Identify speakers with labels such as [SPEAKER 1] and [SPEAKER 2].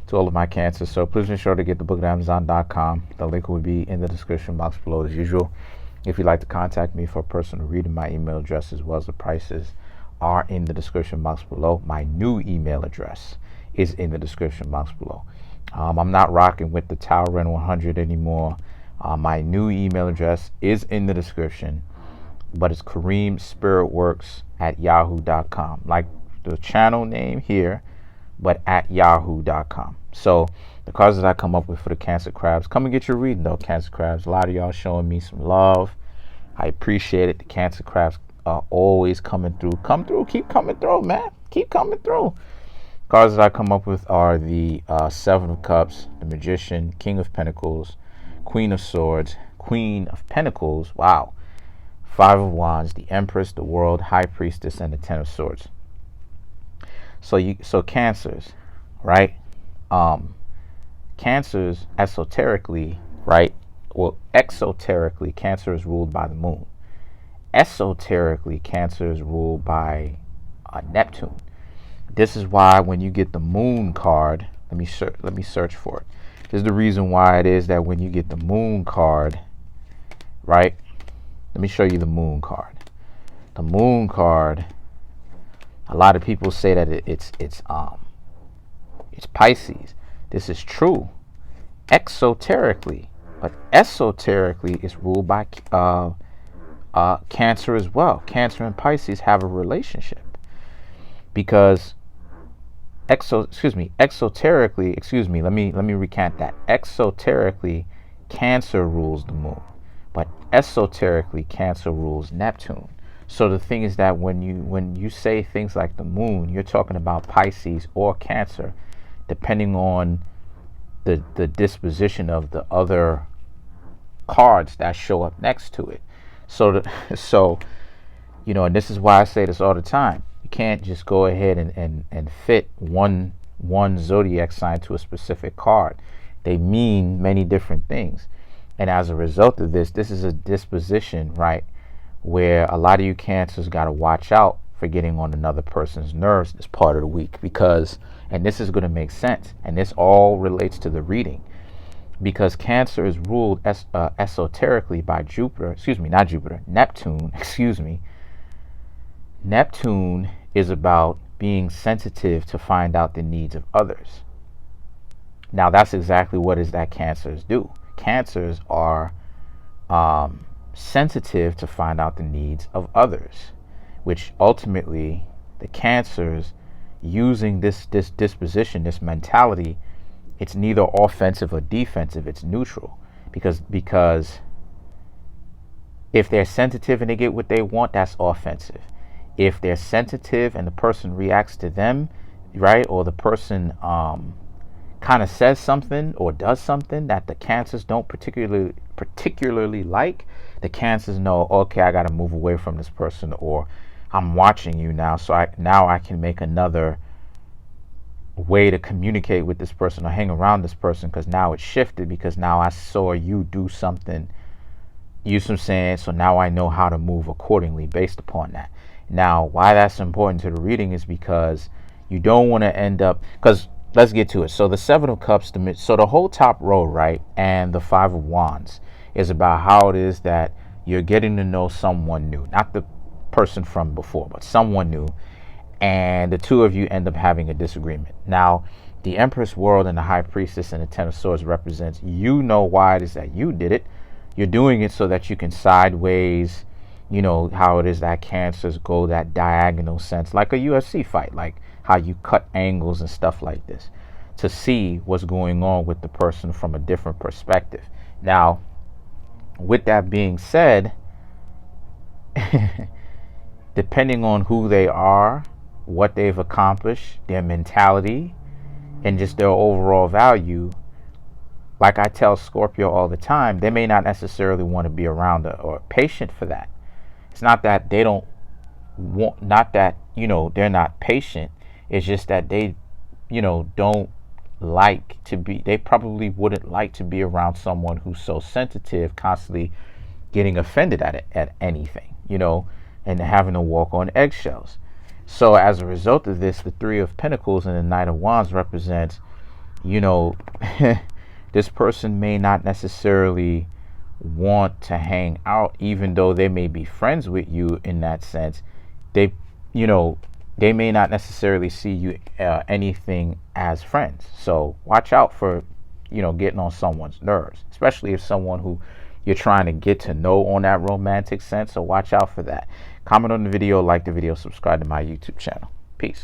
[SPEAKER 1] to all of my Cancers. So please make sure to get the book at Amazon.com. The link will be in the description box below as usual. If you'd like to contact me for a personal reading, my email address as well as the prices are in the description box below. My new email address is in the description box below. I'm not rocking with the Tauren 100 anymore. My new email address is in the description, but it's Kareemspiritworks at yahoo.com, like the channel name here, but at yahoo.com. So the cards that I come up with for the Cancer Crabs, come and get your reading though, Cancer Crabs. A lot of y'all showing me some love. I appreciate it. The Cancer Crabs are always coming through. Come through, keep coming through, man. Keep coming through. Cards that I come up with are the Seven of Cups, the Magician, King of Pentacles, Queen of Swords, Queen of Pentacles, wow, Five of Wands, the Empress, the World, High Priestess, and the Ten of Swords. So Cancers, right? Cancers esoterically, right? Well, exoterically, Cancer is ruled by the moon. Esoterically, Cancer is ruled by Neptune. This is why when you get the moon card, let me search for it. This is the reason why it is that when you get the moon card, right? Let me show you the moon card. The moon card, a lot of people say that it's Pisces. This is true exoterically, but esoterically it's ruled by Cancer as well. Cancer and Pisces have a relationship because exoterically, let me recant that. Exoterically, Cancer rules the moon, but esoterically, Cancer rules Neptune. So the thing is that when you say things like the moon, you're talking about Pisces or Cancer, depending on the disposition of the other cards that show up next to it. So and this is why I say this all the time. You can't just go ahead and fit one zodiac sign to a specific card. They mean many different things. And as a result of this is a disposition, right, where a lot of you Cancers got to watch out for getting on another person's nerves this part of the week, because, and this is going to make sense, and this all relates to the reading, because Cancer is ruled esoterically by Neptune. Neptune is about being sensitive to find out the needs of others. Now that's exactly what is that Cancers do. Cancers are sensitive to find out the needs of others, which ultimately the Cancers, using this disposition, this mentality, it's neither offensive or defensive, it's neutral, because if they're sensitive and they get what they want, that's offensive. If they're sensitive and the person reacts to them, right, or the person kind of says something or does something that the Cancers don't particularly like, the Cancers know, okay, I got to move away from this person, or I'm watching you now, so I can make another way to communicate with this person or hang around this person, because now it's shifted, because now I saw you do something, you see what I'm saying? So now I know how to move accordingly based upon that. Now, why that's important to the reading is because you don't want to end up, because let's get to it. So the Seven of Cups, so the whole top row, right, and the Five of Wands is about how it is that you're getting to know someone new, not the person from before, but someone new, and the two of you end up having a disagreement. Now, the Empress, World, and the High Priestess and the Ten of Swords represents, you know why it is that you did it. You're doing it so that you can sideways, you know how it is that Cancers go that diagonal sense, like a UFC fight, like how you cut angles and stuff like this, to see what's going on with the person from a different perspective. Now, with that being said, depending on who they are, what they've accomplished, their mentality, and just their overall value, like I tell Scorpio all the time, they may not necessarily want to be around or patient for that. It's not that they don't want, not that, they're not patient. It's just that they, don't like to be, they probably wouldn't like to be around someone who's so sensitive, constantly getting offended at anything, and having to walk on eggshells. So as a result of this, the Three of Pentacles and the Knight of Wands represents, you know, this person may not necessarily want to hang out, even though they may be friends with you in that sense. They, you know, they may not necessarily see you anything as friends. So watch out for, getting on someone's nerves, especially if someone who you're trying to get to know on that romantic sense. So watch out for that. Comment on the video, like the video, subscribe to my YouTube channel.